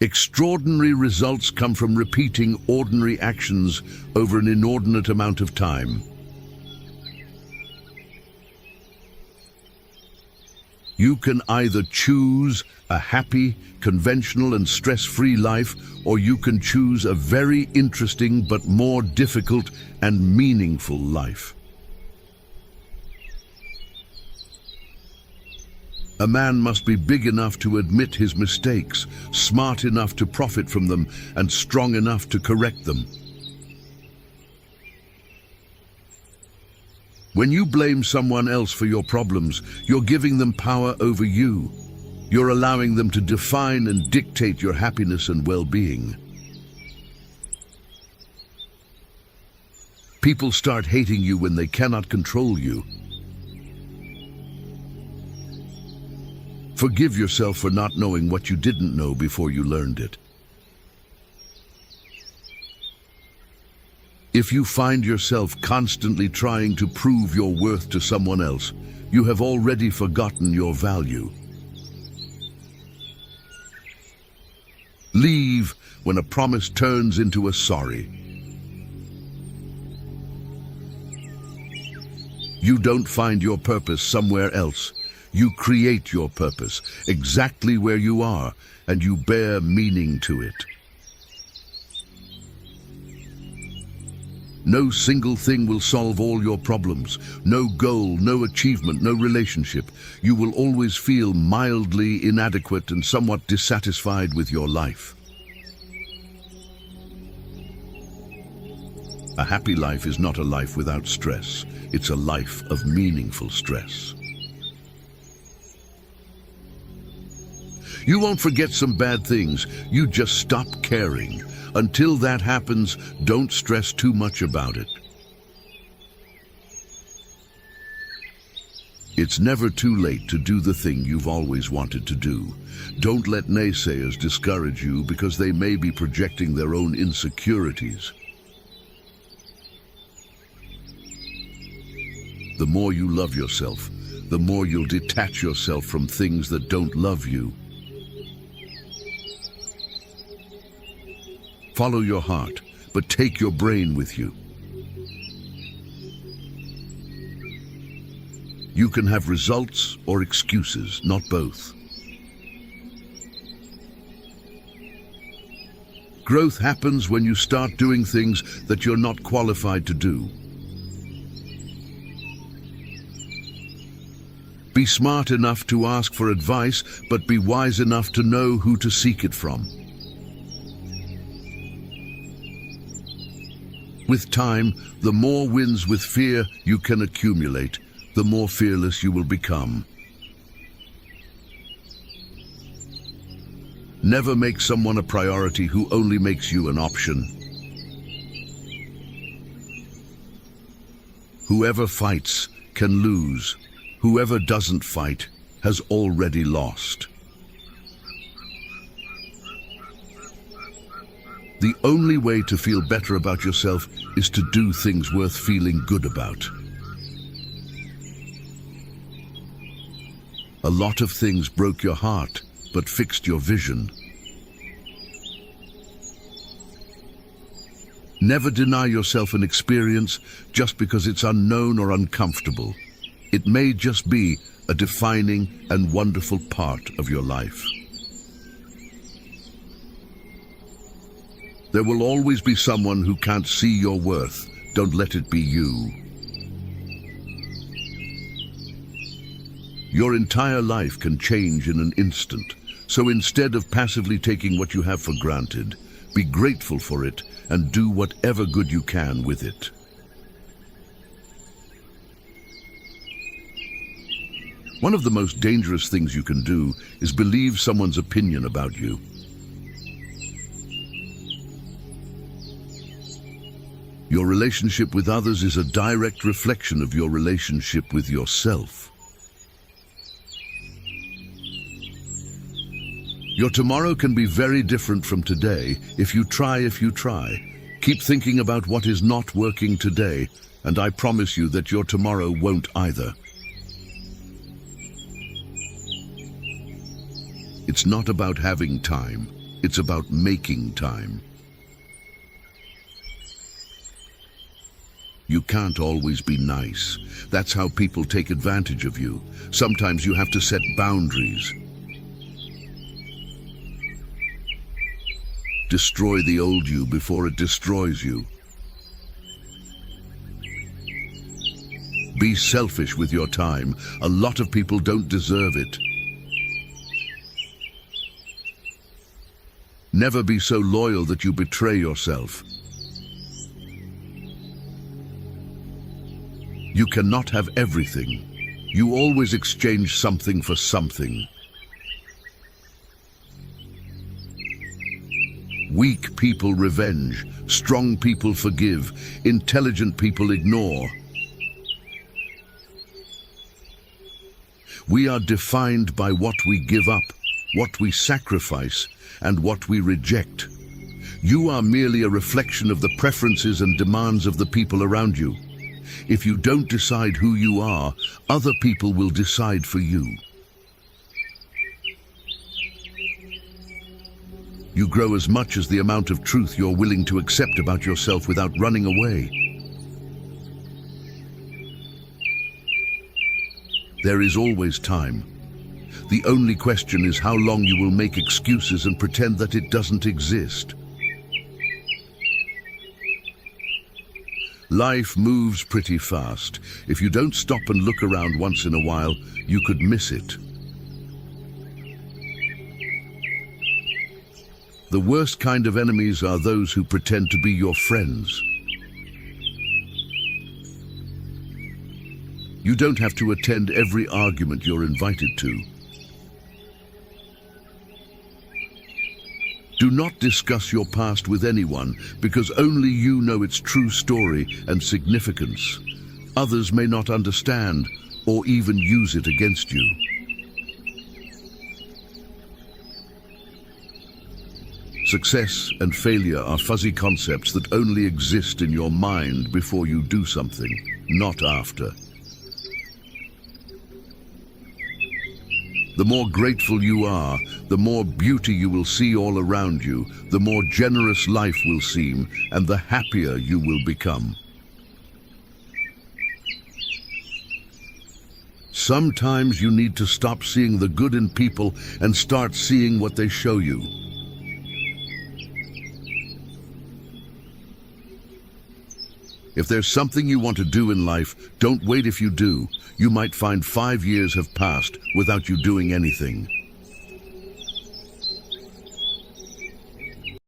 Extraordinary results come from repeating ordinary actions over an inordinate amount of time. You can either choose a happy, conventional and stress-free life, or you can choose a very interesting but more difficult and meaningful life. A man must be big enough to admit his mistakes, smart enough to profit from them, and strong enough to correct them. When you blame someone else for your problems, you're giving them power over you. You're allowing them to define and dictate your happiness and well-being. People start hating you when they cannot control you. Forgive yourself for not knowing what you didn't know before you learned it. If you find yourself constantly trying to prove your worth to someone else, you have already forgotten your value. Leave when a promise turns into a sorry. You don't find your purpose somewhere else. You create your purpose exactly where you are, and you bear meaning to it. No single thing will solve all your problems. No goal, no achievement, no relationship. You will always feel mildly inadequate and somewhat dissatisfied with your life. A happy life is not a life without stress. It's a life of meaningful stress. You won't forget some bad things. You just stop caring. Until that happens, don't stress too much about it. It's never too late to do the thing you've always wanted to do. Don't let naysayers discourage you because they may be projecting their own insecurities. The more you love yourself, the more you'll detach yourself from things that don't love you. Follow your heart, but take your brain with you. You can have results or excuses, not both. Growth happens when you start doing things that you're not qualified to do. Be smart enough to ask for advice, but be wise enough to know who to seek it from. With time, the more wins with fear you can accumulate, the more fearless you will become. Never make someone a priority who only makes you an option. Whoever fights can lose. Whoever doesn't fight has already lost. The only way to feel better about yourself is to do things worth feeling good about. A lot of things broke your heart, but fixed your vision. Never deny yourself an experience just because it's unknown or uncomfortable. It may just be a defining and wonderful part of your life. There will always be someone who can't see your worth. Don't let it be you. Your entire life can change in an instant. So instead of passively taking what you have for granted, be grateful for it and do whatever good you can with it. One of the most dangerous things you can do is believe someone's opinion about you. Your relationship with others is a direct reflection of your relationship with yourself. Your tomorrow can be very different from today if you try. Keep thinking about what is not working today, and I promise you that your tomorrow won't either. It's not about having time. It's about making time. You can't always be nice. That's how people take advantage of you. Sometimes you have to set boundaries. Destroy the old you before it destroys you. Be selfish with your time. A lot of people don't deserve it. Never be so loyal that you betray yourself. You cannot have everything. You always exchange something for something. Weak people revenge, strong people forgive, intelligent people ignore. We are defined by what we give up, what we sacrifice, and what we reject. You are merely a reflection of the preferences and demands of the people around you. If you don't decide who you are, other people will decide for you. You grow as much as the amount of truth you're willing to accept about yourself without running away. There is always time. The only question is how long you will make excuses and pretend that it doesn't exist. Life moves pretty fast. If you don't stop and look around once in a while, you could miss it. The worst kind of enemies are those who pretend to be your friends. You don't have to attend every argument you're invited to. Do not discuss your past with anyone, because only you know its true story and significance. Others may not understand or even use it against you. Success and failure are fuzzy concepts that only exist in your mind before you do something, not after. The more grateful you are, the more beauty you will see all around you, the more generous life will seem, and the happier you will become. Sometimes you need to stop seeing the good in people and start seeing what they show you. If there's something you want to do in life, don't wait. If you do, you might find 5 years have passed without you doing anything.